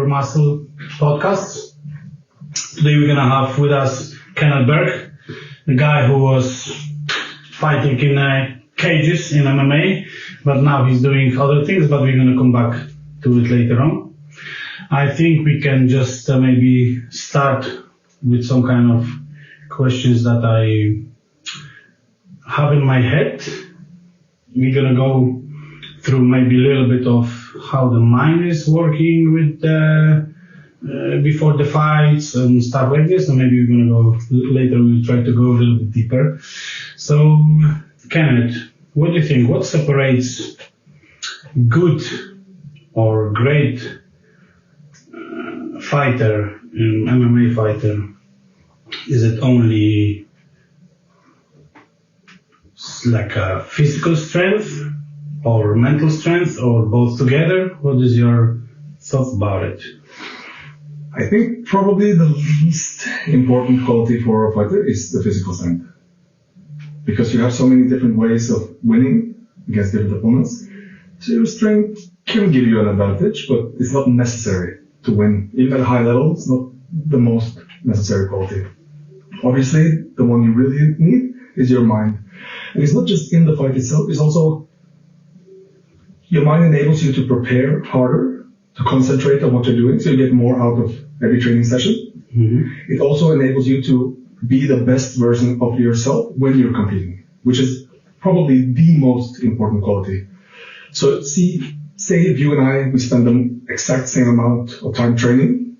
Muscle podcast. Today we're going to have with us Kenneth Bergh, the guy who was fighting in cages in MMA, but now he's doing other things, but we're going to come back to it later on. I think we can just maybe start with some kind of questions that I have in my head. We're going to go through maybe a little bit of how the mind is working with before the fights and stuff like this, and maybe we're going to go later, we'll try to go a little bit deeper. So, Kenneth, what do you think? What separates good or great fighter, MMA fighter? Is it only like a physical strength or mental strength or both together? What is your thought about it? I think probably the least important quality for a fighter is the physical strength. Because you have so many different ways of winning against different opponents. So your strength can give you an advantage, but it's not necessary to win. Even at a high level, it's not the most necessary quality. Obviously, the one you really need is your mind. And it's not just in the fight itself, it's also your mind enables you to prepare harder, to concentrate on what you're doing, so you get more out of every training session. Mm-hmm. It also enables you to be the best version of yourself when you're competing, which is probably the most important quality. So say if you and I, we spend the exact same amount of time training,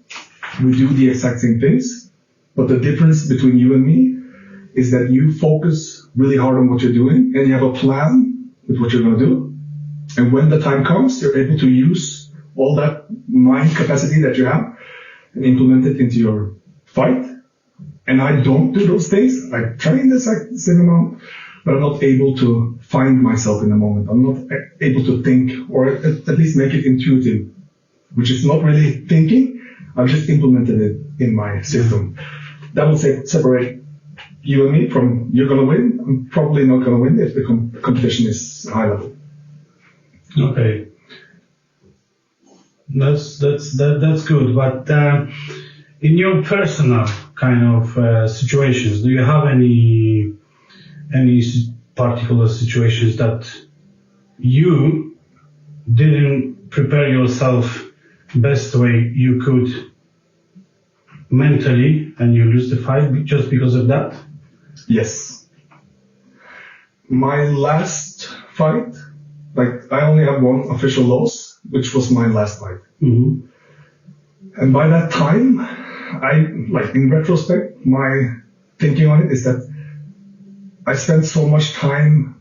we do the exact same things, but the difference between you and me is that you focus really hard on what you're doing and you have a plan with what you're going to do. And when the time comes, you're able to use all that mind capacity that you have and implement it into your fight. And I don't do those things. I train the exact same amount, but I'm not able to find myself in the moment. I'm not able to think, or at least make it intuitive, which is not really thinking. I've just implemented it in my system. That would separate you and me from you're going to win. I'm probably not going to win if the competition is high level. Okay. That's good. But in your personal kind of situations, do you have any particular situations that you didn't prepare yourself best way you could mentally and you lose the fight just because of that? Yes. My last fight, I only have one official loss, which was my last fight. Mm-hmm. And by that time, in retrospect, my thinking on it is that I spent so much time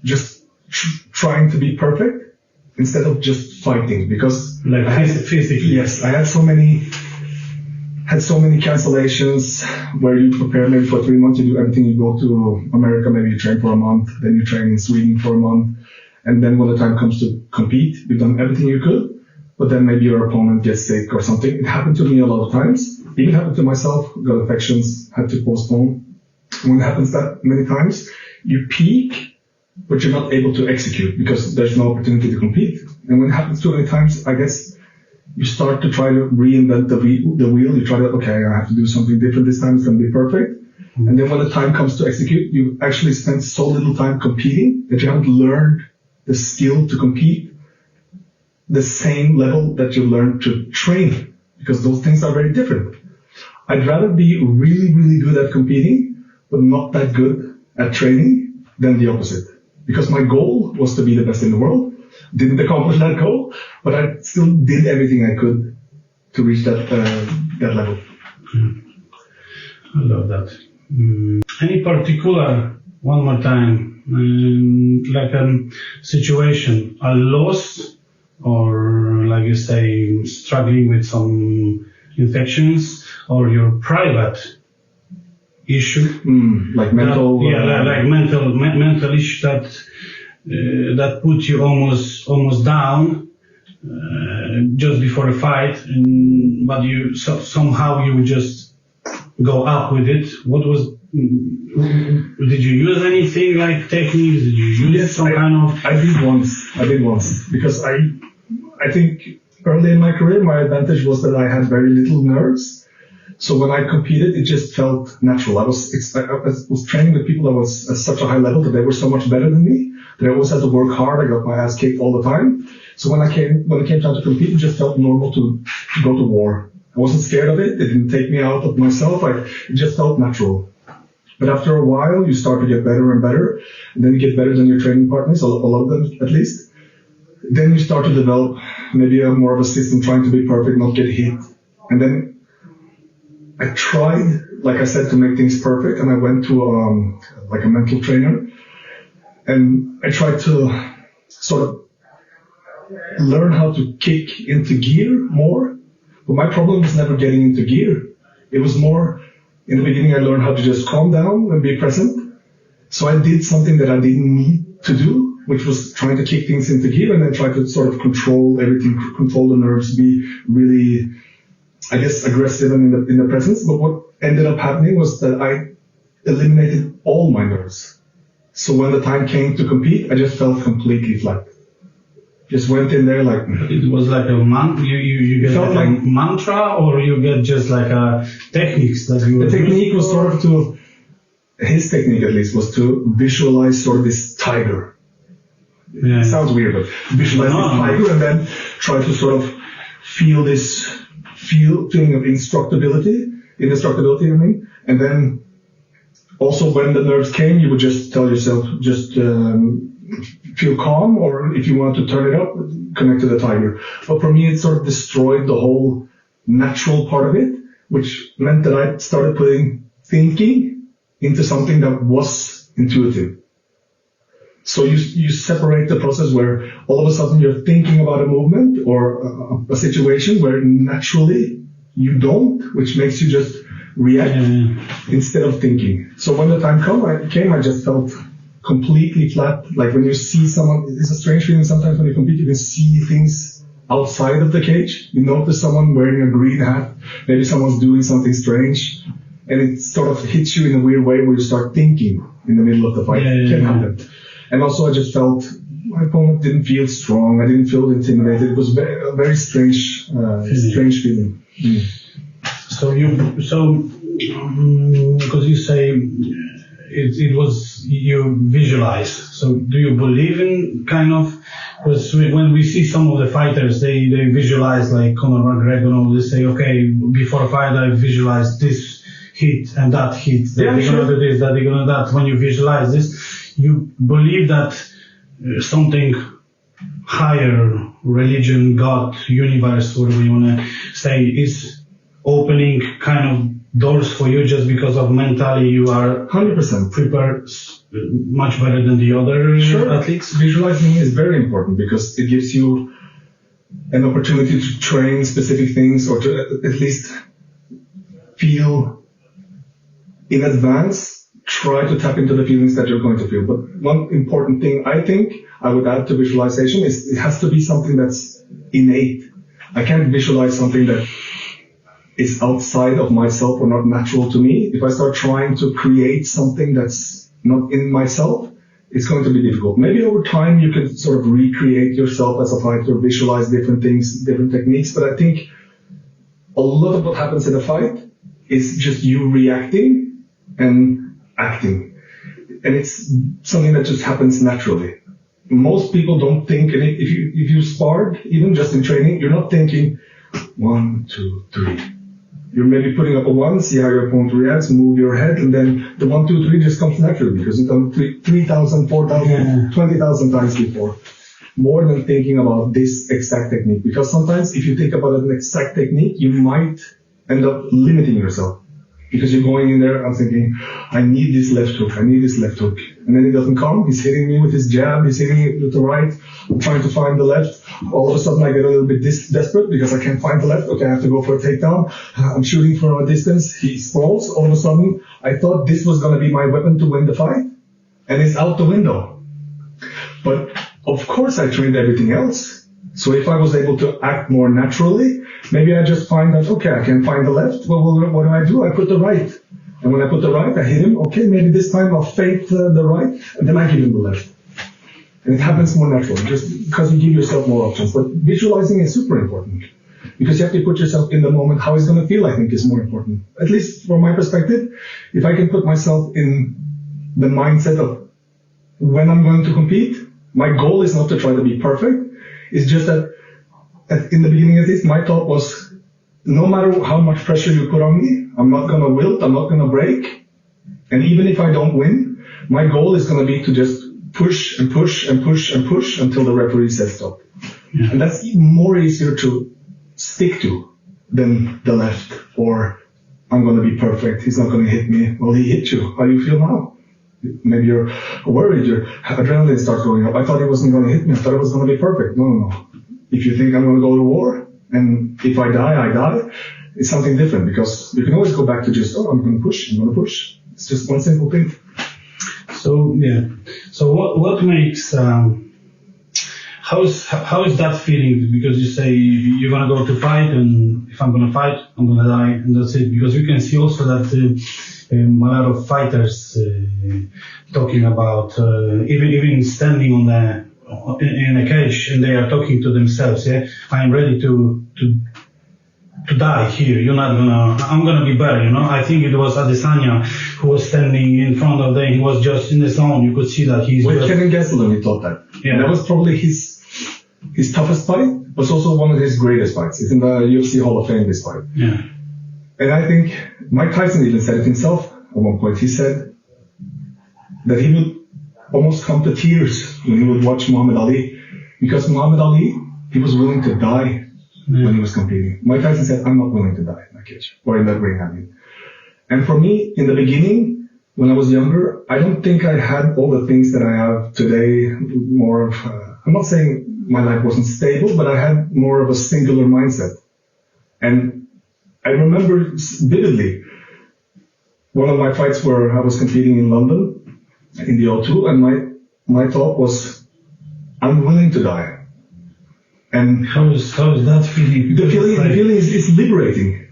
just trying to be perfect instead of just fighting, because physically. Yes, I had so many cancellations where you prepare maybe for 3 months, you do everything, you go to America, maybe you train for a month, then you train in Sweden for a month, and then when the time comes to compete, you've done everything you could, but then maybe your opponent gets sick or something. It happened to me a lot of times. It even happened to myself, got infections, had to postpone. When it happens that many times, you peak, but you're not able to execute because there's no opportunity to compete. And when it happens too many times, I guess you start to try to reinvent the wheel. You try to, I have to do something different this time. It's going to be perfect. Mm-hmm. And then when the time comes to execute, you actually spend so little time competing that you haven't learned the skill to compete the same level that you learned to train, because those things are very different. I'd rather be really, really good at competing, but not that good at training than the opposite. Because my goal was to be the best in the world. Didn't accomplish that goal, but I still did everything I could to reach that level. I love that. Any particular, one more time, situation, a loss, or like you say, struggling with some infections, or your private issue, like mental, mental issue that put you almost down just before a fight, but you somehow you just go up with it. What was? Did you use anything like techniques? Did you use some kind of? I did once because I think early in my career, my advantage was that I had very little nerves. So when I competed, it just felt natural. I was training with people that was at such a high level that they were so much better than me that I always had to work hard. I got my ass kicked all the time. So when it came time to compete, it just felt normal to go to war. I wasn't scared of it. It didn't take me out of myself. It just felt natural. But after a while, you start to get better and better. And then you get better than your training partners, a lot of them at least. Then you start to develop maybe more of a system trying to be perfect, not get hit. And then I tried, like I said, to make things perfect. And I went to a mental trainer. And I tried to sort of learn how to kick into gear more. But my problem was never getting into gear. It was more, in the beginning I learned how to just calm down and be present. So I did something that I didn't need to do, which was trying to kick things into gear and then try to sort of control everything, control the nerves, be really, I guess, aggressive and in the presence. But what ended up happening was that I eliminated all my nerves. So when the time came to compete, I just felt completely flat. Just went in there like... It was like a you get like a mantra, or you get just like a techniques that you... The technique was sort of to... His technique at least was to visualize sort of this tiger. Yeah. It sounds weird, but visualize this tiger and then try to sort of feel this feeling of indestructibility, I mean. And then also when the nerves came, you would just tell yourself, just feel calm, or if you want to turn it up, connect to the tiger. But for me, it sort of destroyed the whole natural part of it, which meant that I started putting thinking into something that was intuitive. So you separate the process where all of a sudden you're thinking about a movement or a situation where naturally you don't, which makes you just react instead of thinking. So when the time came, I just felt completely flat. Like when you see someone, it's a strange feeling sometimes when you compete, you can see things outside of the cage. You notice someone wearing a green hat, maybe someone's doing something strange, and it sort of hits you in a weird way where you start thinking in the middle of the fight. It can happen. And also I just felt my opponent didn't feel strong. I didn't feel intimidated. It was a very strange feeling. Because you say it was you visualize. So do you believe in kind of, because when we see some of the fighters, they visualize, like Conor McGregor, they say, okay, before a fight I visualize this hit and that hit, that they're gonna do this, that they're gonna that. When you visualize this, you believe that something higher, religion, God, universe, whatever you wanna say, is opening kind of doors for you just because of mentally you are 100% prepared much better than the other athletes? Visualizing is very important because it gives you an opportunity to train specific things or to at least feel in advance, try to tap into the feelings that you're going to feel. But one important thing I think I would add to visualization is it has to be something that's innate. I can't visualize something that is outside of myself or not natural to me. If I start trying to create something that's not in myself, it's going to be difficult. Maybe over time you can sort of recreate yourself as a fighter, visualize different things, different techniques, but I think a lot of what happens in a fight is just you reacting and acting. And it's something that just happens naturally. Most people don't think, and if you sparred, even just in training, you're not thinking 1, 2, 3. You're maybe putting up a 1, see how your opponent reacts, move your head, and then the 1, 2, 3 just comes naturally because you've done 3,000, 4,000, 20,000 times before. More than thinking about this exact technique. Because sometimes if you think about an exact technique, you might end up limiting yourself. Because you're going in there, I'm thinking, I need this left hook, And then it doesn't come, he's hitting me with his jab, he's hitting me with the right, I'm trying to find the left. All of a sudden I get a little bit desperate because I can't find the left. Okay, I have to go for a takedown. I'm shooting from a distance, he falls. All of a sudden, I thought this was going to be my weapon to win the fight, and it's out the window. But of course I trained everything else. So if I was able to act more naturally, maybe I just find that, okay, I can find the left. Well, what do? I put the right. And when I put the right, I hit him. Okay, maybe this time I'll feint the right, and then I give him the left. And it happens more naturally, just because you give yourself more options. But visualizing is super important, because you have to put yourself in the moment. How it's going to feel, I think, is more important. At least from my perspective, if I can put myself in the mindset of when I'm going to compete, my goal is not to try to be perfect. It's just that in the beginning at least, my thought was, no matter how much pressure you put on me, I'm not going to wilt, I'm not going to break. And even if I don't win, my goal is going to be to just push and push and push and push until the referee says stop. Yeah. And that's even more easier to stick to than the left, or I'm going to be perfect, he's not going to hit me. Well, he hit you. How do you feel now? Maybe you're worried, your adrenaline starts going up. I thought he wasn't going to hit me. I thought it was going to be perfect. No. If you think I'm going to go to war, and if I die, I die, it's something different, because you can always go back to just, I'm going to push. It's just one simple thing. So, yeah. So what makes, how is that feeling? Because you say you're going to go to fight, and if I'm going to fight, I'm going to die, and that's it. Because you can see also that a lot of fighters talking about even standing in a cage, and they are talking to themselves. Yeah, I'm ready to die here. I'm gonna be better. I think it was Adesanya who was standing in front of them. He was just in the zone. You could see that he's. With Kevin Gastelum, he thought that. Yeah, that was probably his toughest fight, but also one of his greatest fights. It's in the UFC Hall of Fame, this fight. Yeah. And I think Mike Tyson even said it himself at one point. He said that he would almost come to tears when he would watch Muhammad Ali, because Muhammad Ali, he was willing to die when he was competing. Mike Tyson said, I'm not willing to die in that cage, or in that ring, I mean. And for me, in the beginning, when I was younger, I don't think I had all the things that I have today, more of, I'm not saying my life wasn't stable, but I had more of a singular mindset. And I remember vividly one of my fights where I was competing in London in the O2, and my thought was, I'm willing to die. And how is that feeling? The feeling is liberating,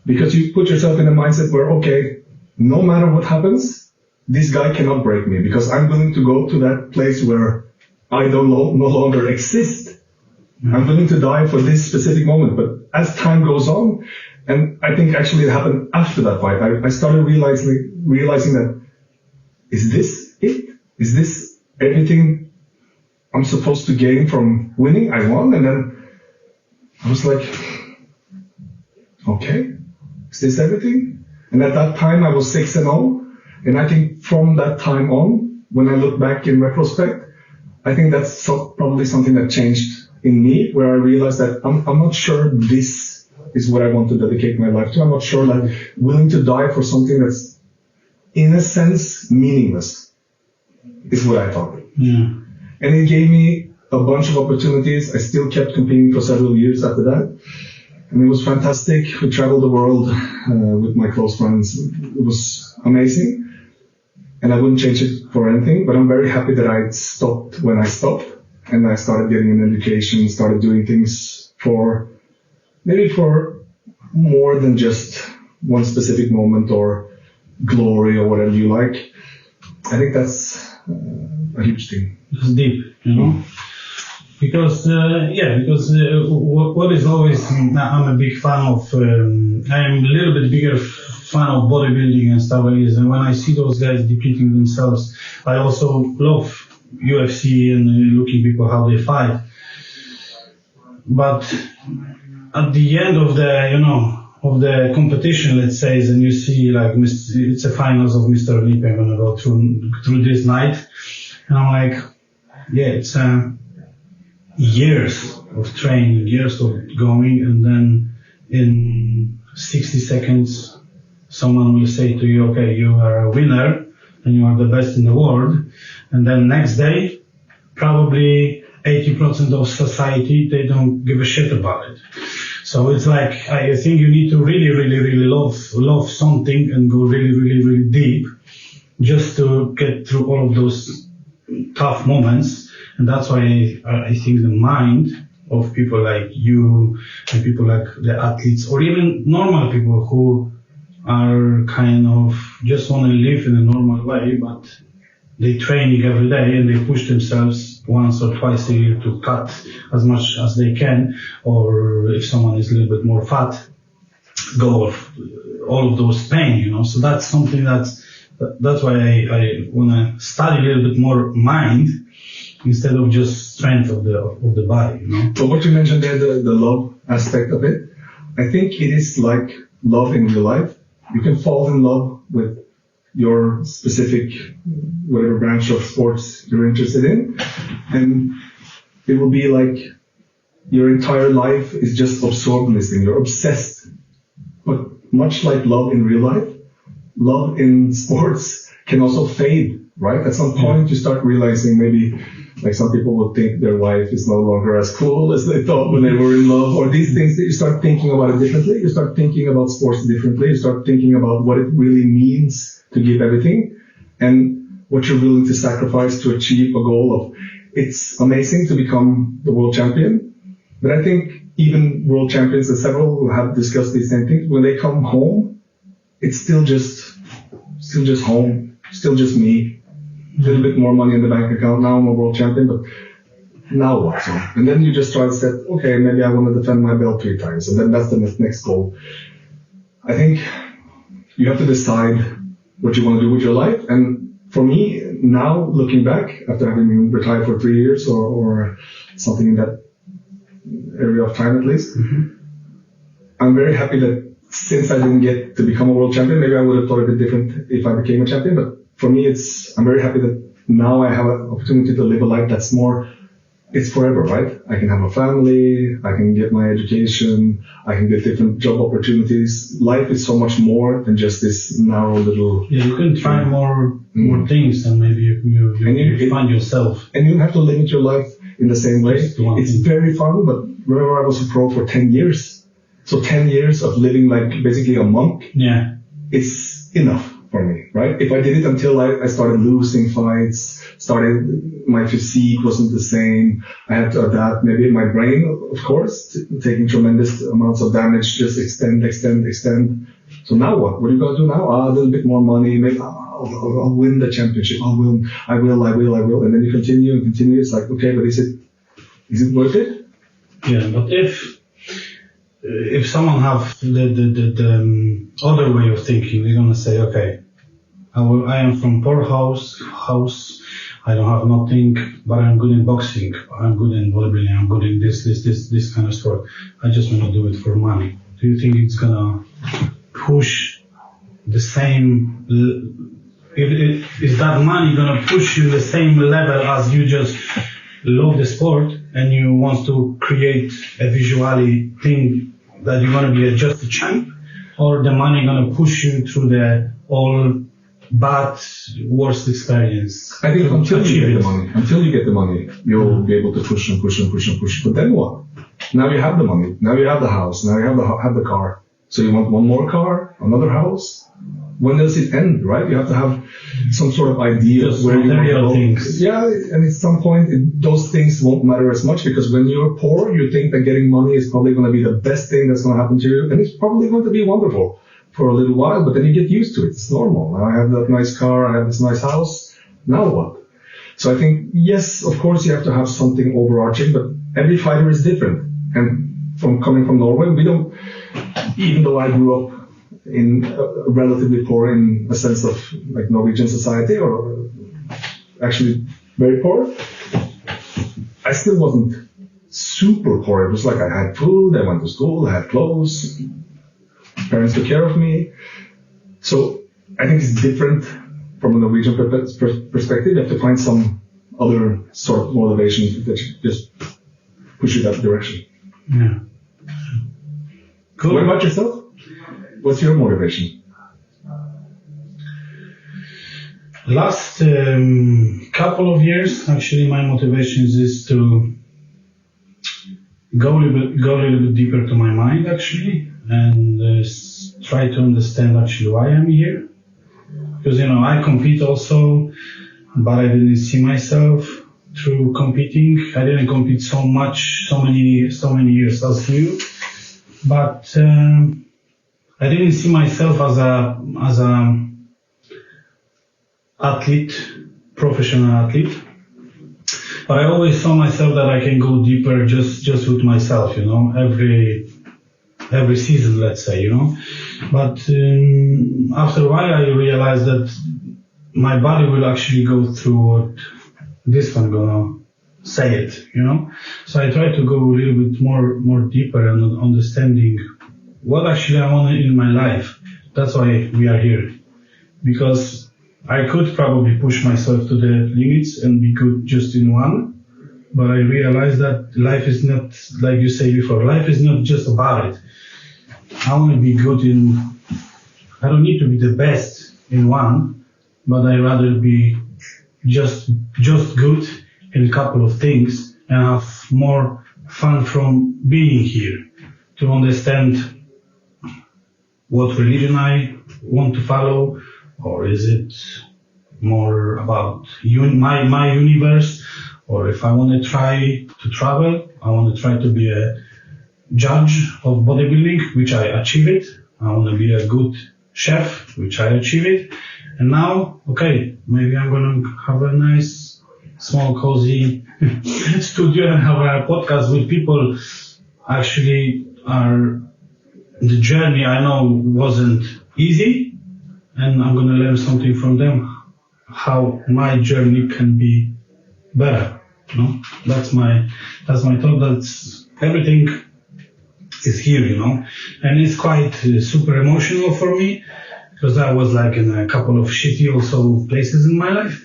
because you put yourself in a mindset where, okay, no matter what happens, this guy cannot break me, because I'm willing to go to that place where I no longer exist. I'm willing to die for this specific moment. But as time goes on, and I think actually it happened after that fight, I started realizing that, is this it? Is this everything I'm supposed to gain from winning? I won, and then I was like, okay, is this everything? And at that time I was 6-0, and I think from that time on, when I look back in retrospect, I think that's probably something that changed in me, where I realized that I'm not sure this is what I want to dedicate my life to. I'm not sure that willing to die for something that's, in a sense, meaningless is what I thought. Yeah. And it gave me a bunch of opportunities. I still kept competing for several years after that. And it was fantastic. We traveled the world with my close friends. It was amazing. And I wouldn't change it for anything, but I'm very happy that I stopped when I stopped. And I started getting an education, started doing things for more than just one specific moment or glory or whatever you like. I think that's a huge thing. It's deep, Because what is always, I'm a big fan of, I'm a little bit bigger fan of bodybuilding and stuff like this, and when I see those guys depleting themselves, I also love UFC and looking people how they fight. But at the end of the competition, let's say, and you see like it's a finals of Mr. Olympia, I'm gonna go through this night, and I'm like, yeah, it's years of training, years of going, and then in 60 seconds, someone will say to you, okay, you are a winner and you are the best in the world. And then next day, probably 80% of society, they don't give a shit about it. So it's like, I think you need to really, really, really love something and go really, really, really deep just to get through all of those tough moments. And that's why I think the mind of people like you and people like the athletes, or even normal people who are kind of just want to live in a normal way, but they training every day and they push themselves once or twice a year to cut as much as they can, or if someone is a little bit more fat, go off all of those pain, So that's something that's why I want to study a little bit more mind instead of just strength of the body, So what you mentioned there, the love aspect of it, I think it is like love in real life. You can fall in love with your specific, whatever branch of sports you're interested in, and it will be like your entire life is just absorbed in this thing. You're obsessed. But much like love in real life, love in sports can also fade, right? At some point you start realizing maybe, like some people would think their wife is no longer as cool as they thought when they were in love, or these things that you start thinking about it differently. You start thinking about sports differently. You start thinking about what it really means to give everything and what you're willing to sacrifice to achieve a goal of. It's amazing to become the world champion, but I think even world champions, and several who have discussed these same things, when they come home, it's still just home, still just me. A little bit more money in the bank account. Now I'm a world champion, but now what? So, and then you just try to say, okay, maybe I want to defend my belt 3 times, and then that's the next goal. I think you have to decide what you want to do with your life. And for me, now looking back, after having been retired for 3 years or something in that area of time at least, I'm very happy that since I didn't get to become a world champion, maybe I would have thought a bit different if I became a champion, but for me, I'm very happy that now I have an opportunity to live a life that's more, it's forever, right? I can have a family, I can get my education, I can get different job opportunities. Life is so much more than just this narrow little... Yeah, you can try more things and maybe you find yourself. And you don't have to limit your life in the same way. It's very fun, but remember I was a pro for 10 years. So 10 years of living like basically a monk. Yeah. It's enough for me, right? If I did it until I started losing fights, my physique wasn't the same, I had to adapt, maybe my brain, of course, taking tremendous amounts of damage, just extend. So now what? What are you going to do now? A little bit more money, maybe I'll win the championship, I will, and then you continue, it's like, okay, but is it worth it? Yeah, but if someone have the other way of thinking, they're gonna say, okay, I am from poor house, I don't have nothing, but I'm good in boxing, I'm good in bodybuilding, I'm good in this kind of sport. I just want to do it for money. Do you think it's gonna push the same? Is that money gonna push you the same level as you just love the sport and you want to create a visually thing that you're going to be just a champ, or the money going to push you through the all bad, worst experience? I think until you get the money, you'll be able to push. But then what? Now you have the money. Now you have the house. Now you have the car. So you want one more car, another house? When does it end, right? You have to have some sort of idea of where you want to go. Things. Yeah, and at some point, those things won't matter as much because when you're poor, you think that getting money is probably going to be the best thing that's going to happen to you, and it's probably going to be wonderful for a little while, but then you get used to it. It's normal. Now I have that nice car, I have this nice house. Now what? So I think, yes, of course, you have to have something overarching, but every fighter is different. And coming from Norway, even though I grew up in relatively poor in a sense of like Norwegian society, or actually very poor, I still wasn't super poor. It was like I had food, I went to school, I had clothes, parents took care of me. So I think it's different from a Norwegian perspective. You have to find some other sort of motivation that just push you that direction. Yeah. Cool. What about yourself? What's your motivation? Last couple of years, actually, my motivation is to go a little bit deeper to my mind, actually, and try to understand actually why I'm here. Because I compete also, but I didn't see myself through competing. I didn't compete so many years as you, but I didn't see myself as a athlete, professional athlete. But I always saw myself that I can go deeper just with myself, every season, let's say, But after a while, I realized that my body will actually go through what this one gonna say it, So I try to go a little bit more deeper and understanding what actually I want in my life. That's why we are here. Because I could probably push myself to the limits and be good just in one. But I realized that life is not, like you say before, life is not just about it. I want to be good I don't need to be the best in one, but I rather be just good in a couple of things and have more fun from being here, to understand what religion I want to follow, or is it more about my universe, or if I want to try to travel, I want to try to be a judge of bodybuilding, which I achieve it. I want to be a good chef, which I achieve it. And now, okay, maybe I'm going to have a nice, small, cozy studio and have a podcast with people. Actually, the journey I know wasn't easy, and I'm going to learn something from them, how my journey can be better. That's my thought. That's everything is here, and it's quite super emotional for me, because I was like in a couple of shitty also places in my life.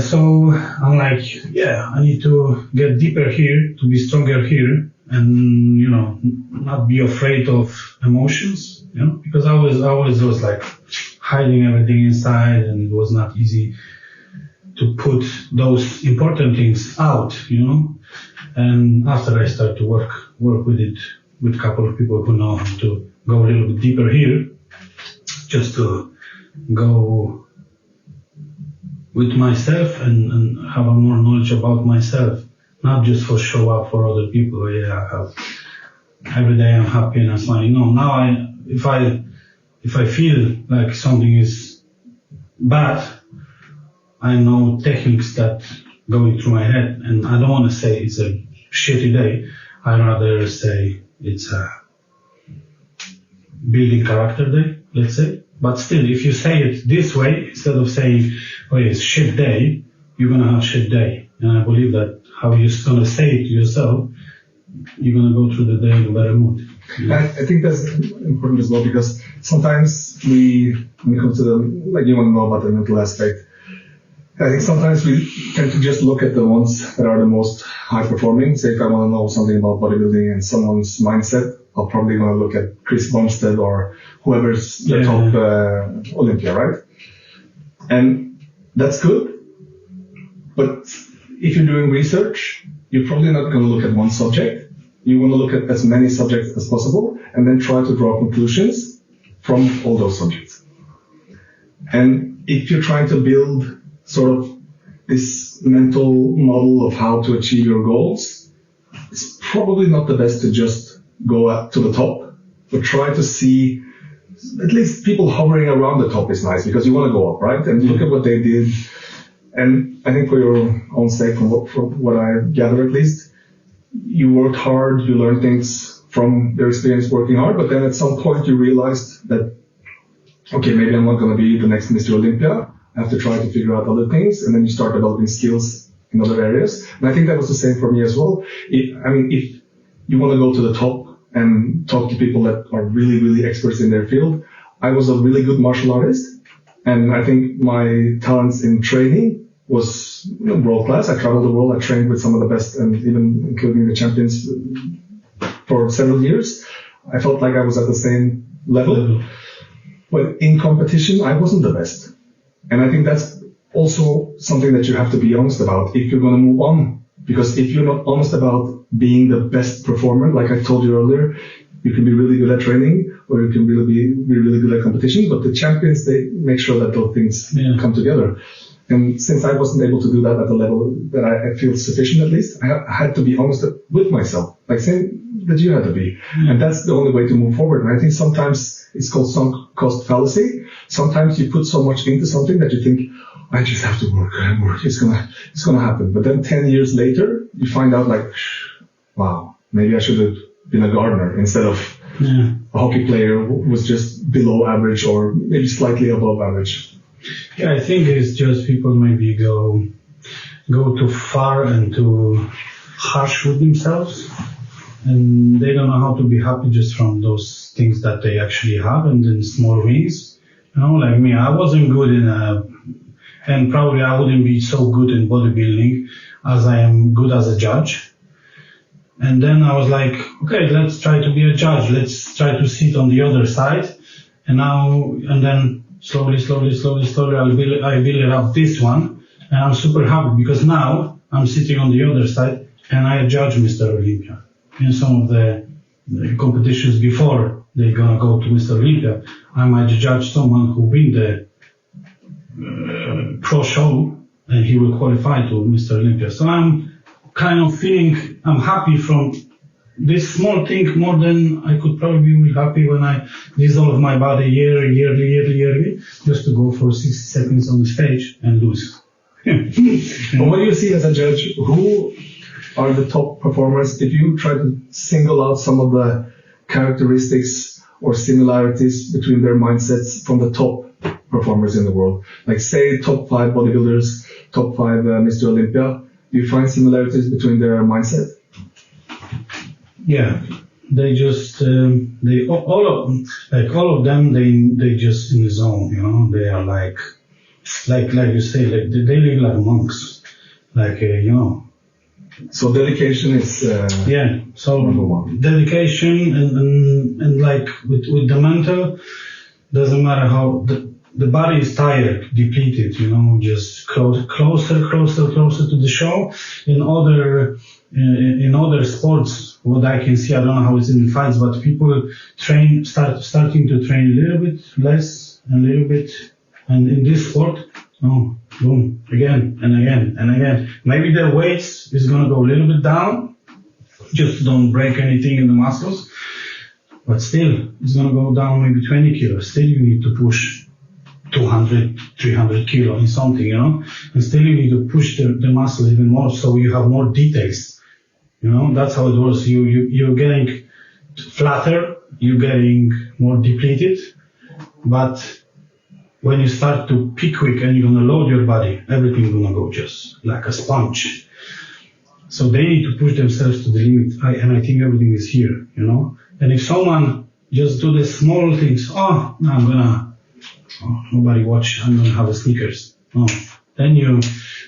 So I'm like, I need to get deeper here, to be stronger here, and not be afraid of emotions, because I always was like hiding everything inside, and it was not easy to put those important things out, And after I start to work with it, with a couple of people who know how to go a little bit deeper here, just to go with myself and have a more knowledge about myself, not just for show up for other people. Every day I'm happy and I'm smiling. No, now if I feel like something is bad, I know techniques that going through my head, and I don't want to say it's a shitty day. I rather say it's a building character day, let's say. But still, if you say it this way, instead of saying, it's shit day, you're going to have shit day. And I believe that how you're going to say it to yourself, you're going to go through the day in a better mood. I think that's important as well, because sometimes when it comes to you want to know about the mental aspect, I think sometimes we tend to just look at the ones that are the most high performing. Say if I want to know something about bodybuilding and someone's mindset, I'll probably going to look at Chris Bumstead or whoever's the top Olympia, right? And that's good. But if you're doing research, you're probably not going to look at one subject. You want to look at as many subjects as possible and then try to draw conclusions from all those subjects. And if you're trying to build sort of this mental model of how to achieve your goals, it's probably not the best to just go up to the top, but try to see at least people hovering around the top is nice, because you want to go up, right? And look at what they did. And I think for your own sake, from what I gather at least, you worked hard, you learned things from your experience working hard, but then at some point you realized that, okay, maybe I'm not going to be the next Mr. Olympia. I have to try to figure out other things, and then you start developing skills in other areas. And I think that was the same for me as well. If you want to go to the top and talk to people that are really, really experts in their field, I was a really good martial artist, and I think my talents in training was world class. I traveled the world. I trained with some of the best, and even including the champions for several years. I felt like I was at the same level. But in competition, I wasn't the best. And I think that's also something that you have to be honest about if you're going to move on. Because if you're not honest about being the best performer, like I told you earlier, you can be really good at training, or you can be really good at competition. But the champions, they make sure that those things come together. And since I wasn't able to do that at the level that I feel sufficient, at least, I had to be honest with myself, like same that you had to be. And that's the only way to move forward. And I think sometimes it's called sunk cost fallacy. Sometimes you put so much into something that you think, I just have to work and work. It's gonna happen. But then 10 years later, you find out like, wow, maybe I should have been a gardener instead of a hockey player who was just below average or maybe slightly above average. Yeah, I think it's just people maybe go too far and too harsh with themselves, and they don't know how to be happy just from those things that they actually have and then small wins. You know, like me, I wasn't good and probably I wouldn't be so good in bodybuilding as I am good as a judge. And then I was like, okay, let's try to be a judge. Let's try to sit on the other side. And then slowly, I build up this one. And I'm super happy because now I'm sitting on the other side and I judge Mr. Olympia. In some of the competitions before they're gonna go to Mr. Olympia, I might judge someone who win the pro show and he will qualify to Mr. Olympia. So I'm kind of feeling I'm happy from this small thing more than I could probably be happy when I dissolve my body yearly, just to go for 60 seconds on the stage and lose. But what do you see as a judge? Who are the top performers? If you try to single out some of the characteristics or similarities between their mindsets from the top performers in the world, like say top 5 bodybuilders, top 5 Mr. Olympia, do you find similarities between their mindset? Yeah, they just all of them they just in the zone, you know. They are like you say, like they live like monks, like you know. So dedication is so number one. Dedication and like with the mental, doesn't matter how the body is tired, depleted, you know, just closer to the show. In other sports, what I can see, I don't know how it's in fights, but people starting to train a little bit less and a little bit, and in this sport, no, boom, again and again and again. Maybe their weights is gonna go a little bit down, just don't break anything in the muscles, but still, it's gonna go down maybe 20 kilos. Still, you need to push 200, 300 kilo in something, you know, and still you need to push the muscle even more so you have more details, you know. That's how it works. You're getting flatter, you're getting more depleted, but when you start to peak quick and you're gonna load your body, everything's gonna go just like a sponge. So they need to push themselves to the limit, and I think everything is here, you know. And if someone just do the small things, nobody watch, I'm gonna have a sneakers. No. Then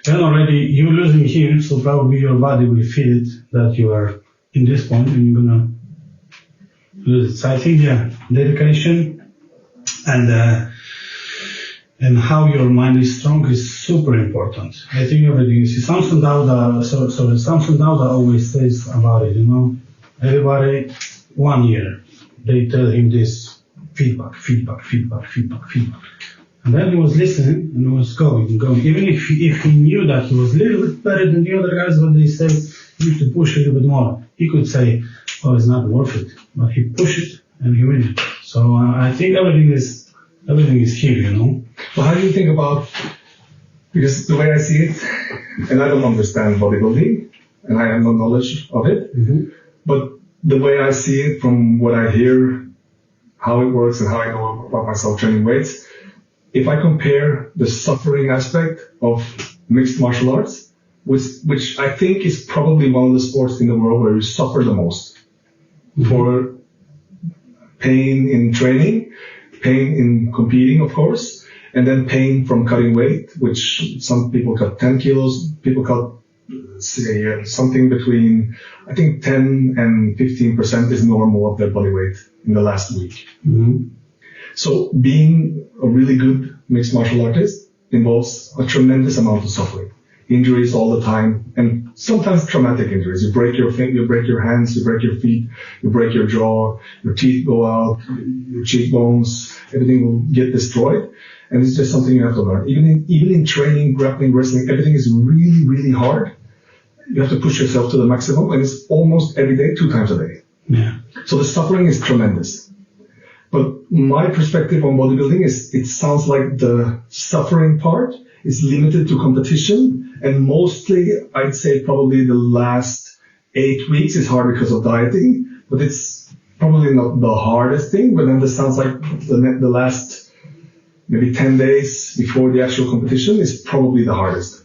already you're losing here, so probably your body will feel it that you are in this point and you're gonna lose it. So I think dedication and how your mind is strong is super important. I think everything is. Samson Dauda always says about it, you know. Everybody 1 year they tell him this feedback. And then he was listening and he was going. Even if he knew that he was a little bit better than the other guys, but they said you need to push a little bit more. He could say, oh, it's not worth it. But he pushed it and he win it. So I think everything is here, you know. Well, how do you think about, because the way I see it, and I don't understand bodybuilding, and I have no knowledge of it, but the way I see it from what I hear, how it works and how I know about myself training weights, if I compare the suffering aspect of mixed martial arts, which I think is probably one of the sports in the world where you suffer the most for pain in training, pain in competing, of course, and then pain from cutting weight, which some people cut 10 kilos, people cut something between, I think 10 and 15% is normal of their body weight in the last week. So being a really good mixed martial artist involves a tremendous amount of suffering, injuries all the time, and sometimes traumatic injuries. You break your finger, you break your hands, you break your feet, you break your jaw, your teeth go out, your cheekbones, everything will get destroyed. and it's just something you have to learn. Even in training, grappling, wrestling, everything is really, really hard. You have to push yourself to the maximum, and it's almost every day, 2 times a day. Yeah. So the suffering is tremendous. But my perspective on bodybuilding is, it sounds like the suffering part is limited to competition, and mostly, I'd say probably the last 8 weeks is hard because of dieting, but it's probably not the hardest thing. But then this sounds like the last maybe 10 days before the actual competition is probably the hardest.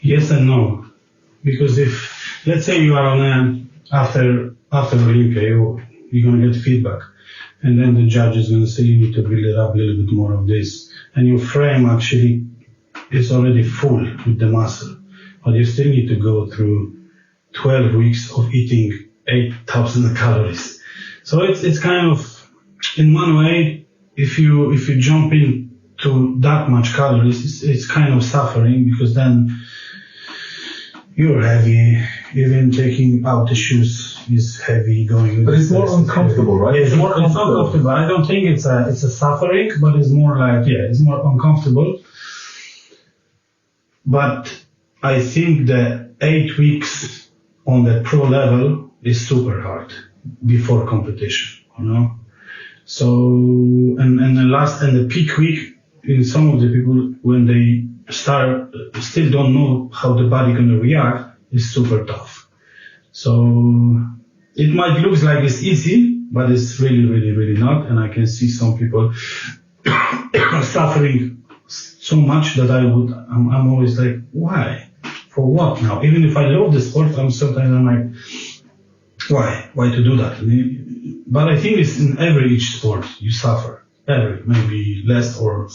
Yes and no. Because if, let's say you are on after Olympia, you're going to get feedback. And then the judge is going to say you need to build it up a little bit more of this. And your frame actually is already full with the muscle. But you still need to go through 12 weeks of eating 8,000 calories. So it's kind of, in one way, if you jump into that much calories, it's kind of suffering, because then you're heavy. Even taking out the shoes is heavy going. But it's more uncomfortable, right? Yeah, it's more uncomfortable. I don't think it's a suffering, but it's more like, it's more uncomfortable. But I think the 8 weeks on the pro level is super hard before competition, you know. So and the peak week, in some of the people, when they start, still don't know how the body gonna react, is super tough. So it might look like it's easy, but it's really, really, really not. And I can see some people suffering so much that I'm always like, why? For what now? Even if I love the sport, I'm like, why? Why to do that? But I think it's in each sport you suffer. Maybe less or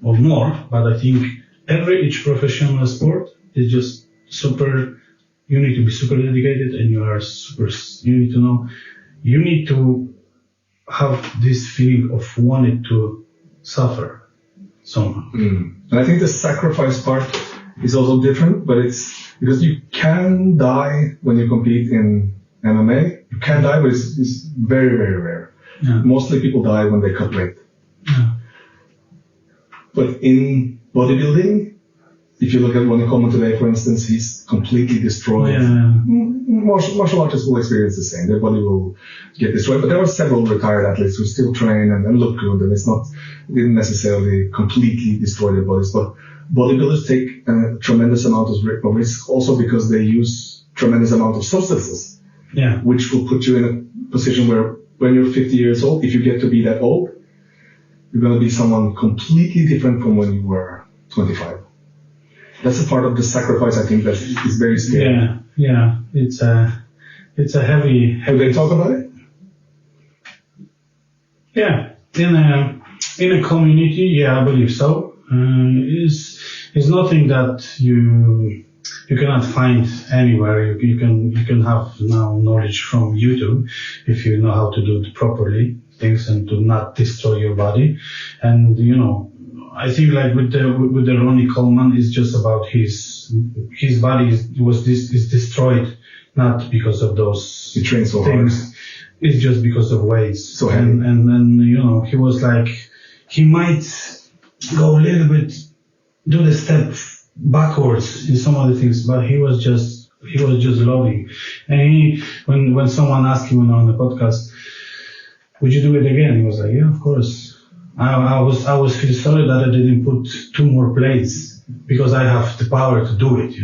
more, but I think each professional sport is just super. You need to be super dedicated, and you need to have this feeling of wanting to suffer somehow. And I think the sacrifice part is also different, but it's because you can die when you compete in MMA. You can die, but it's very, very rare. Yeah. Mostly people die when they cut weight. Yeah. But in bodybuilding, if you look at Wondercommon today, for instance, he's completely destroyed. Yeah. Martial artists will experience the same. Their body will get destroyed. But there are several retired athletes who still train and look good, and it didn't necessarily completely destroy their bodies. But bodybuilders take a tremendous amount of risk also because they use tremendous amount of substances, which will put you in a position where when you're 50 years old, if you get to be that old, you're going to be someone completely different from when you were 25. That's a part of the sacrifice, I think, that is very scary. Yeah. It's a heavy. Have they talked about it? Yeah. In a community, I believe so. It's nothing that you cannot find anywhere. You can have now knowledge from YouTube if you know how to do it properly, things, and to not destroy your body. And I think like with the Ronnie Coleman, it's just about his body is destroyed, not because of those he trained so things. Hard. It's just because of weights. So heavy. And he was like, he might go a little bit, do the step backwards in some other things, but he was just loving. And when someone asked him on the podcast, would you do it again? He was like, yeah, of course. I was feel sorry that I didn't put 2 more plates because I have the power to do it,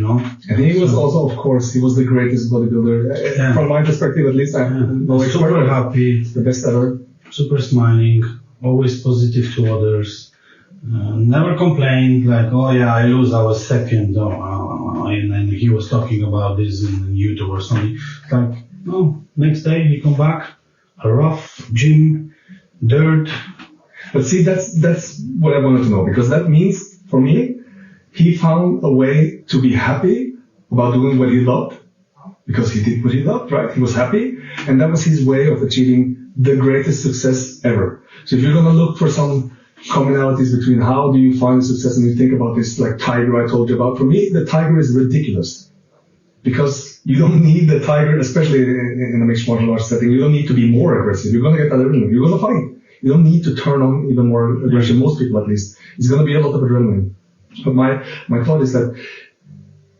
And he was also, of course, he was the greatest bodybuilder. From my perspective, at least, I'm super happy, the best ever. Super smiling, always positive to others. Never complained like, oh yeah, I lose, I was second, and then he was talking about this in YouTube or something. Like, no, next day he come back, a rough gym, dirt. But see, that's what I wanted to know, because that means, for me, he found a way to be happy about doing what he loved, because he did what he loved, right? He was happy, and that was his way of achieving the greatest success ever. So if you're going to look for some commonalities between how do you find success, and you think about this like tiger I told you about, for me, the tiger is ridiculous. Because you don't need the tiger, especially in a mixed martial arts setting, you don't need to be more aggressive. You're going to get that adrenaline. You're going to fight. You don't need to turn on even more aggression. Most people, at least, it's going to be a lot of adrenaline. But my thought is that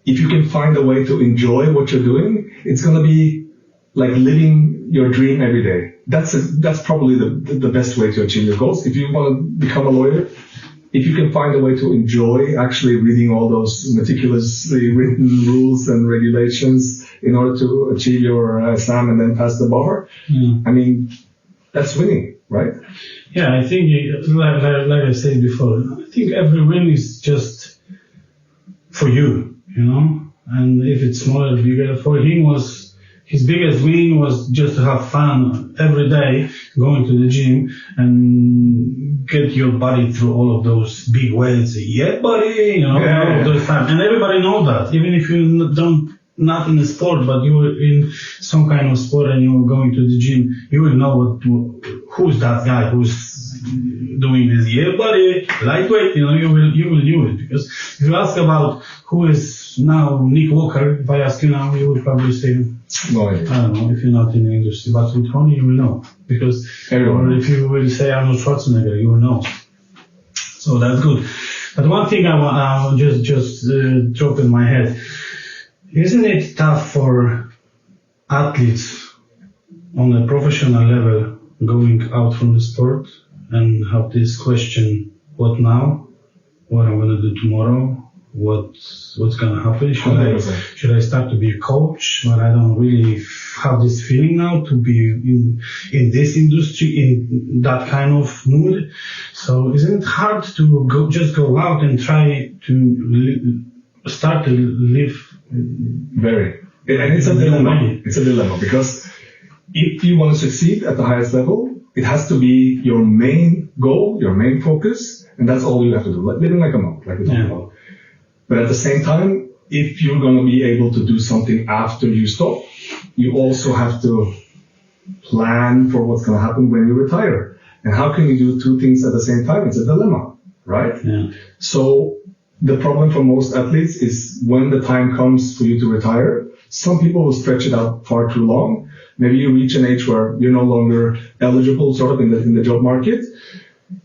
if you can find a way to enjoy what you're doing, it's going to be like living your dream every day. That's probably the best way to achieve your goals. If you want to become a lawyer, if you can find a way to enjoy actually reading all those meticulously written rules and regulations in order to achieve your exam and then pass the bar, I mean, that's winning, right? Yeah, I think, like I said before, I think every win is just for you, you know? And if it's smaller, bigger, for him his biggest win was just to have fun every day, going to the gym and get your body through all of those big weights. Yeah, buddy, you know, all of those times. And everybody knows that, even if you don't, not in the sport, but you were in some kind of sport and you were going to the gym, you will know who's that guy who's doing this. Yeah, buddy, lightweight, you know, you will do it. Because if you ask about who is now Nick Walker, if I ask you now, you will probably say, no idea. I don't know, if you're not in the industry, but with Ronnie, you will know. Because, or if you will say Arnold Schwarzenegger, you will know. So that's good. But one thing I will just drop in my head. Isn't it tough for athletes on a professional level going out from the sport and have this question, what now? What I'm going to do tomorrow? What's going to happen? Should I start to be a coach? But I don't really have this feeling now to be in this industry, in that kind of mood. So isn't it hard to go out and try to start to live? Very. And it's a dilemma. It's a dilemma because if you want to succeed at the highest level, it has to be your main goal, your main focus, and that's all you have to do. Like living like a monk, like we talked about. But at the same time, if you're going to be able to do something after you stop, you also have to plan for what's going to happen when you retire. And how can you do two things at the same time? It's a dilemma, right? Yeah. So the problem for most athletes is when the time comes for you to retire, some people will stretch it out far too long. Maybe you reach an age where you're no longer eligible sort of in the job market.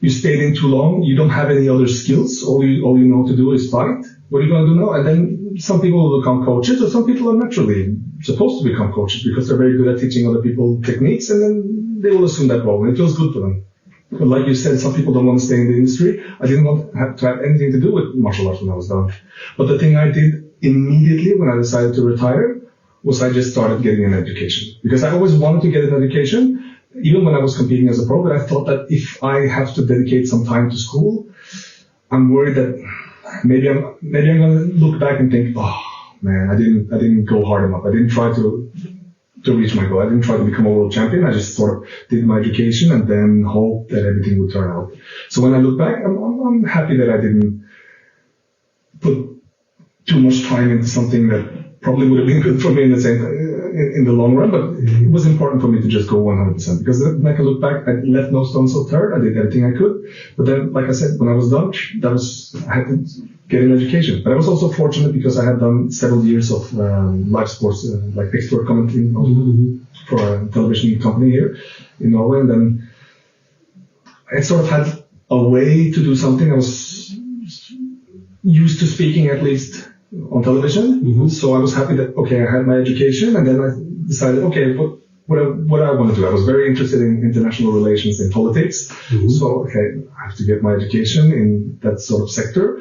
You stayed in too long. You don't have any other skills. All you know to do is fight. What are you going to do now? And then some people will become coaches, or some people are naturally supposed to become coaches because they're very good at teaching other people techniques, and then they will assume that role, and it feels good for them. But like you said, some people don't want to stay in the industry. I didn't want to have anything to do with martial arts when I was done. But the thing I did immediately when I decided to retire was I just started getting an education. Because I always wanted to get an education, even when I was competing as a pro, but I thought that if I have to dedicate some time to school, I'm worried that maybe I'm going to look back and think, oh man, I didn't go hard enough. I didn't try to reach my goal. I didn't try to become a world champion. I just sort of did my education and then hoped that everything would turn out. So when I look back, I'm happy that I didn't put too much time into something that probably would have been good for me in the long run, but it was important for me to just go 100% because then I can look back, I left no stone unturned. I did everything I could. But then, like I said, when I was done, I had to get an education. But I was also fortunate because I had done several years of live sports, like expert commenting for a television company here in Norway. And then I sort of had a way to do something. I was used to speaking at least on television. So I was happy that, okay, I had my education, and then I decided, okay, what I want to do. I was very interested in international relations and politics. So, okay, I have to get my education in that sort of sector.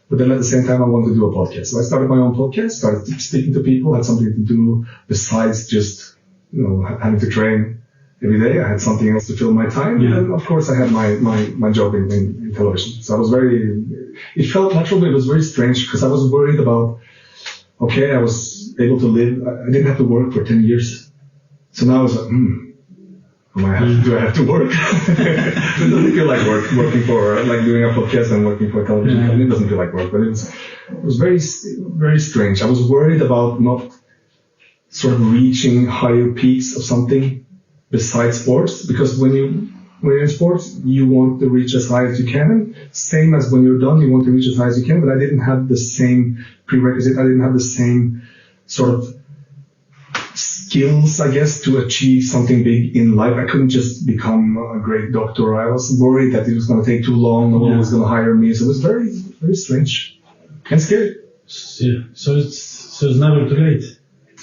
But then at the same time, I wanted to do a podcast. So I started my own podcast, started speaking to people, had something to do besides just, having to train every day. I had something else to fill my time. Yeah. And of course, I had my job in television. So I was it felt natural, but it was very strange because I was worried about, okay, I was able to live. I didn't have to work for 10 years. So now I was like, do I have to work? It doesn't feel like working for, like doing a podcast and working for a television company. It doesn't feel like work, but it was very, very strange. I was worried about not sort of reaching higher peaks of something besides sports, because when you're in sports, you want to reach as high as you can. Same as when you're done, you want to reach as high as you can, but I didn't have the same prerequisite. I didn't have the same sort of skills, I guess, to achieve something big in life. I couldn't just become a great doctor. I was worried that it was going to take too long. No one was going to hire me. So it was very, very strange and scary. Yeah. So it's never too late.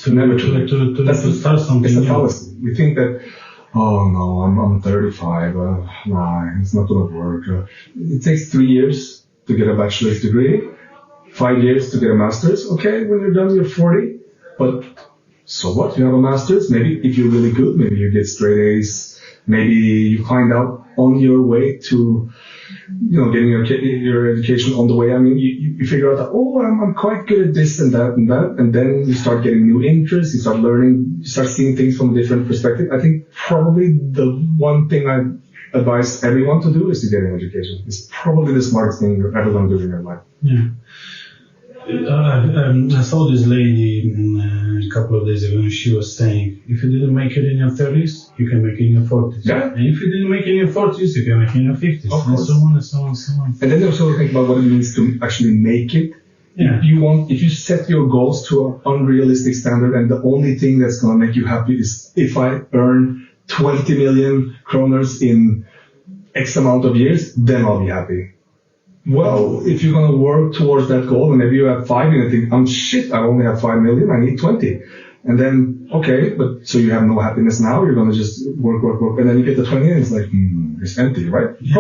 Never too late. To start something. It's a fallacy. We think that, oh no, I'm 35. Nah, it's not going to work. It takes 3 years to get a bachelor's degree, 5 years to get a master's. Okay, when you're done, you're 40. But so what? You have a master's. Maybe if you're really good, maybe you get straight A's. Maybe you find out on your way to, getting your education on the way. I mean, you figure out that, oh, I'm quite good at this and that, and then you start getting new interests. You start learning. You start seeing things from a different perspective. I think probably the one thing I advise everyone to do is to get an education. It's probably the smartest thing you're ever going to do in your life. Yeah. I saw this lady a couple of days ago, and she was saying, if you didn't make it in your 30s, you can make it in your 40s. Yeah. And if you didn't make it in your 40s, you can make it in your 50s. And so on and so on and so on. And then also think about what it means to actually make it. Yeah. If you set your goals to an unrealistic standard, and the only thing that's going to make you happy is if I earn 20 million kroners in X amount of years, then I'll be happy. Well, if you're going to work towards that goal, and maybe you have 5 and you think, I only have 5 million, I need 20. And then, okay, but so you have no happiness now, you're going to just work, and then you get the 20 and it's like, it's empty, right? Yeah,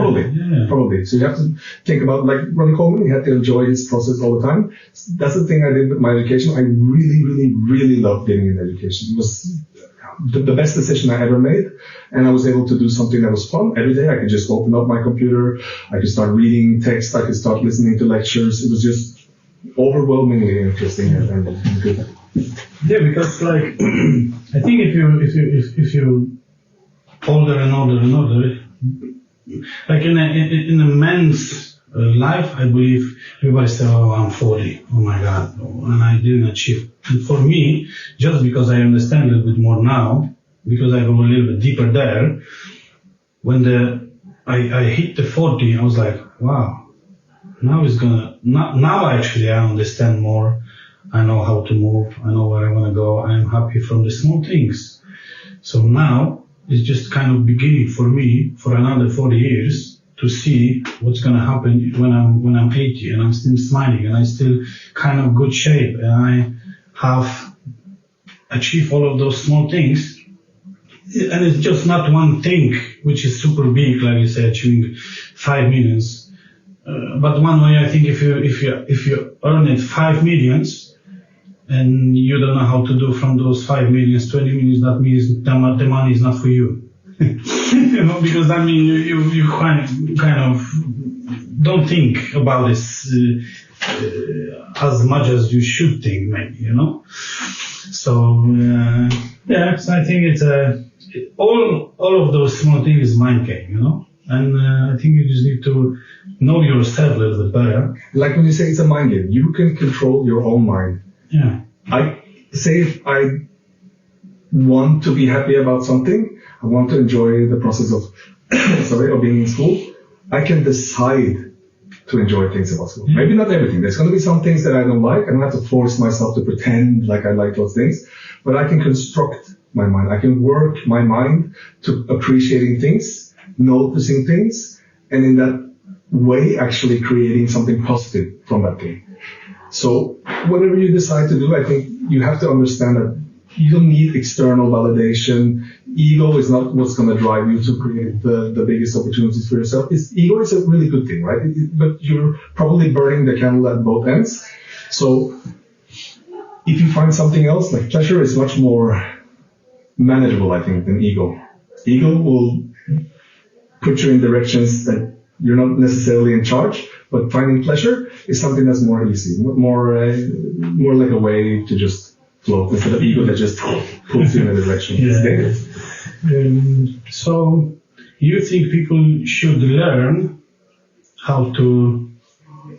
Probably. So you have to think about, like Ronnie Coleman, he had to enjoy his process all the time. That's the thing I did with my education. I really, really, really loved getting an education. It was the best decision I ever made, and I was able to do something that was fun. Every day I could just open up my computer, I could start reading text, I could start listening to lectures. It was just overwhelmingly interesting and good. Yeah, because like I think if you older and older, like in a man's life, I believe everybody says, "Oh, I'm 40. Oh my God," and I didn't achieve. And for me, just because I understand a little bit more now, because I go a little bit deeper there, when I hit the 40, I was like, wow, now actually I understand more. I know how to move. I know where I want to go. I'm happy from the small things. So now it's just kind of beginning for me for another 40 years to see what's going to happen when I'm 80 and I'm still smiling and I'm still kind of good shape and I have achieved all of those small things. And it's just not one thing which is super big, like you say, achieving 5 millions. But one way, I think if you earn it 5 millions and you don't know how to do from those 5 millions 20 millions, that means the money is not for you. Because that means you kind of don't think about this as much as you should think, maybe, So so I think it's all of those small things is mind game, and I think you just need to know yourself a little bit better. Like when you say it's a mind game, you can control your own mind. Yeah. I say if I want to be happy about something, I want to enjoy the process of being in school, I can decide to enjoy things about school. Maybe not everything. There's going to be some things that I don't like. I don't have to force myself to pretend like I like those things, but I can construct my mind. I can work my mind to appreciating things, noticing things, and in that way actually creating something positive from that thing. So whatever you decide to do, I think you have to understand that you don't need external validation. Ego is not what's going to drive you to create the biggest opportunities for yourself. Ego is a really good thing, right? But you're probably burning the candle at both ends. So if you find something else, like pleasure is much more manageable, I think, than ego. Ego will put you in directions that you're not necessarily in charge, but finding pleasure is something that's more easy, more like a wave to just float instead of ego that just pulls you in a direction. Yeah. It's dangerous. So you think people should learn how to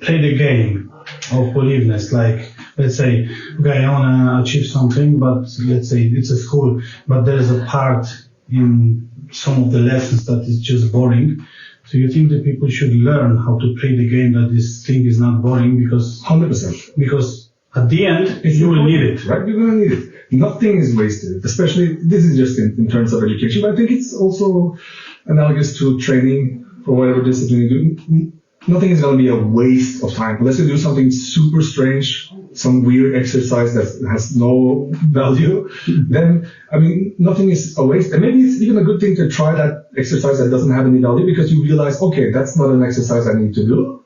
play the game of forgiveness? Like, let's say, okay, I want to achieve something, but let's say it's a school, but there's a part in some of the lessons that is just boring. So you think that people should learn how to play the game, that this thing is not boring, because 100%. Because at the end, you will need it. Right? You're going to need it. nothing is wasted, especially, this is just in terms of education, but I think it's also analogous to training for whatever discipline you do. Nothing is going to be a waste of time unless you do something super strange, some weird exercise that has no value. Then, I mean, nothing is a waste. And maybe it's even a good thing to try that exercise that doesn't have any value because you realize, okay, that's not an exercise I need to do.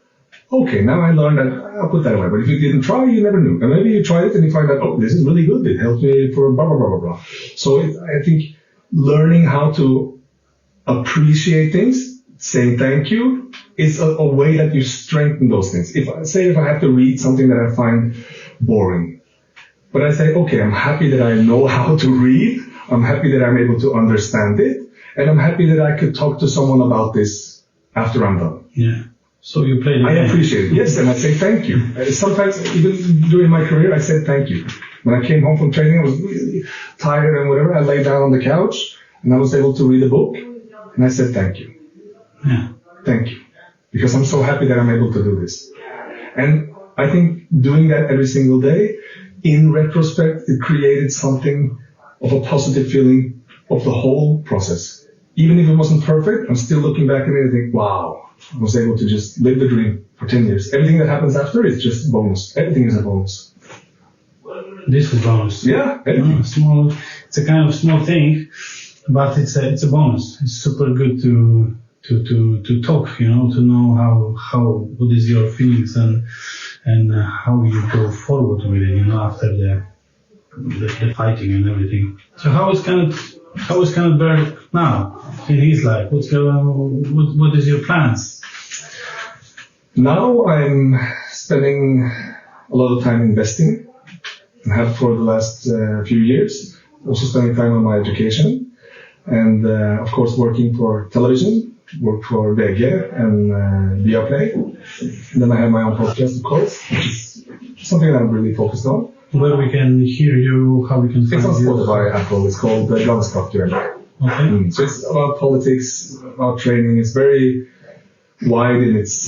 Okay, now I learned that, I'll put that away. But if you didn't try, you never knew. And maybe you tried it and you find out, oh, this is really good. It helps me for blah, blah, blah, blah, blah. So I think learning how to appreciate things, saying thank you, is a way that you strengthen those things. If I have to read something that I find boring, but I say, okay, I'm happy that I know how to read. I'm happy that I'm able to understand it. And I'm happy that I could talk to someone about this after I'm done. Yeah. So you play the I game. appreciate it. Yes, and I say thank you. Sometimes, even during my career, I said thank you. When I came home from training, I was really tired and whatever. I lay down on the couch and I was able to read a book and I said thank you. Yeah. Thank you. Because I'm so happy that I'm able to do this. And I think doing that every single day, in retrospect, it created something of a positive feeling of the whole process. Even if it wasn't perfect, I'm still looking back at it and think, wow, I was able to just live the dream for 10 years. Everything that happens after is just bonus. Everything is a bonus. This is bonus. Yeah, everything. Small. It's a kind of small thing, but it's a bonus. It's super good to talk, to know how what is your feelings and how you go forward with it, after the fighting and everything. So how is Kenneth Bergh now in his life? What is your plans? Now I'm spending a lot of time investing and have for the last few years. Also spending time on my education and of course working for television. Work for Bergh and Viaplay. And then I have my own podcast, of course, which is something that I'm really focused on. Where we can hear you, how we can find you? It's on Spotify, Apple. It's called Ganskapturen. Okay. So it's about politics, about training. It's very wide in its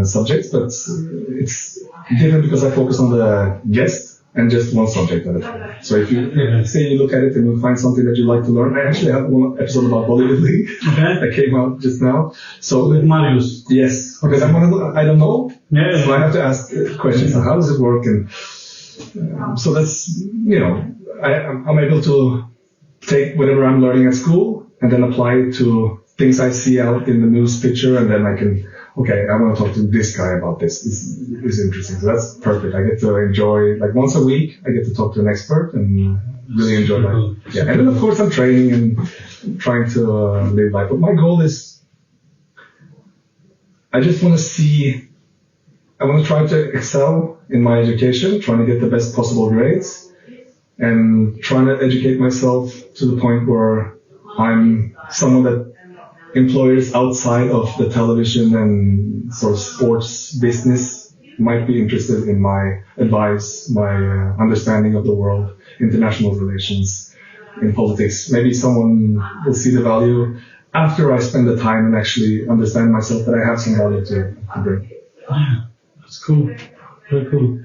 subjects, but it's different because I focus on the guest and just one subject at a time. So if you say you look at it and you find something that you like to learn, I actually have one episode about Bollywood League that came out just now. So with Marius. Yes, because I don't know. Yeah. So I have to ask questions. How does it work? And so that's I'm able to take whatever I'm learning at school and then apply it to things I see out in the news picture, and then I can. Okay, I want to talk to this guy about this. This is interesting. So that's perfect. I get to enjoy, like once a week, I get to talk to an expert and really enjoy life. Yeah, and then of course I'm training and trying to live life. But my goal is, I just want to try to excel in my education, trying to get the best possible grades, and trying to educate myself to the point where I'm someone that employers outside of the television and sort of sports business might be interested in my advice, my understanding of the world, international relations, in politics. Maybe someone will see the value after I spend the time and actually understand myself that I have some value to bring. Yeah, that's cool. Very cool.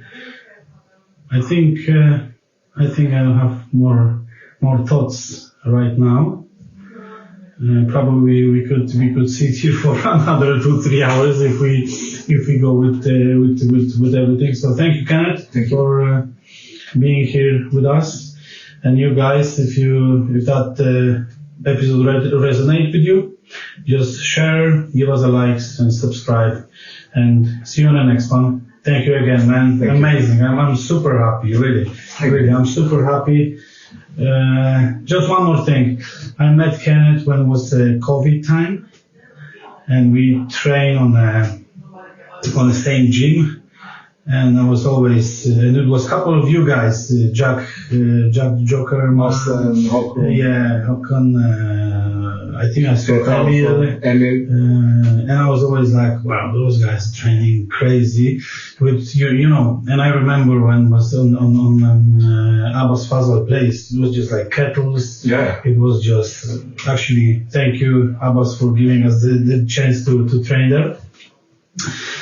I think I don't have more thoughts right now. Probably we could sit here for another 2-3 hours if we go with everything. So thank you, Kenneth, for being here with us. And you guys, if that episode resonate with you, just share, give us a like and subscribe, and see you on the next one. Thank you again, man. Amazing. I'm super happy, really. I'm super happy. Just one more thing. I met Kenneth when it was COVID time, and we trained on the same gym. And I was always, and it was a couple of you guys, Jack Joker, Håkon. Yeah, Håkon, I think I saw Emil. And I was always like, wow, those guys are training crazy with you know. And I remember when I was on Abbas Fazal place, it was just like kettles. Yeah. It was just, actually, thank you, Abbas, for giving us the chance to train there.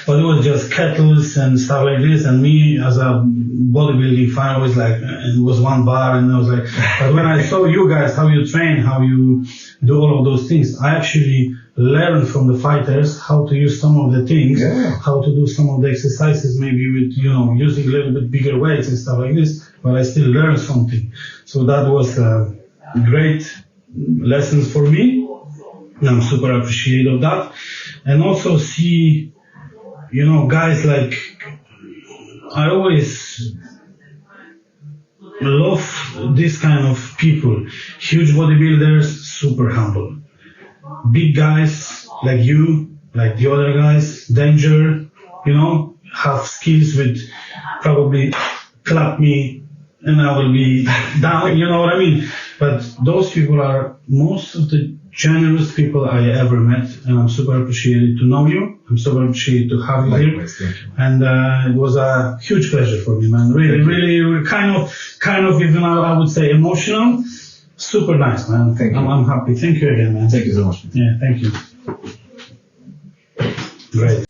But it was just kettles and stuff like this, and me as a bodybuilding fan, I was like, it was one bar, and I was like, but when I saw you guys, how you train, how you do all of those things, I actually learned from the fighters how to use some of the things, how to do some of the exercises, maybe with, using a little bit bigger weights and stuff like this, but I still learned something. So that was great lessons for me, and I'm super appreciative of that. And also see, guys like, I always love this kind of people, huge bodybuilders, super humble. Big guys like you, like the other guys, danger, have skills with probably clap me and I will be down, you know what I mean? But those people are most of the generous people I ever met, and I'm super appreciated to know you. I'm super appreciated to have you here. And it was a huge pleasure for me, man. Really, kind of even I would say emotional. Super nice, man. Thank you. I'm happy. Thank you again, man. Thank you so much. Yeah, thank you. Great.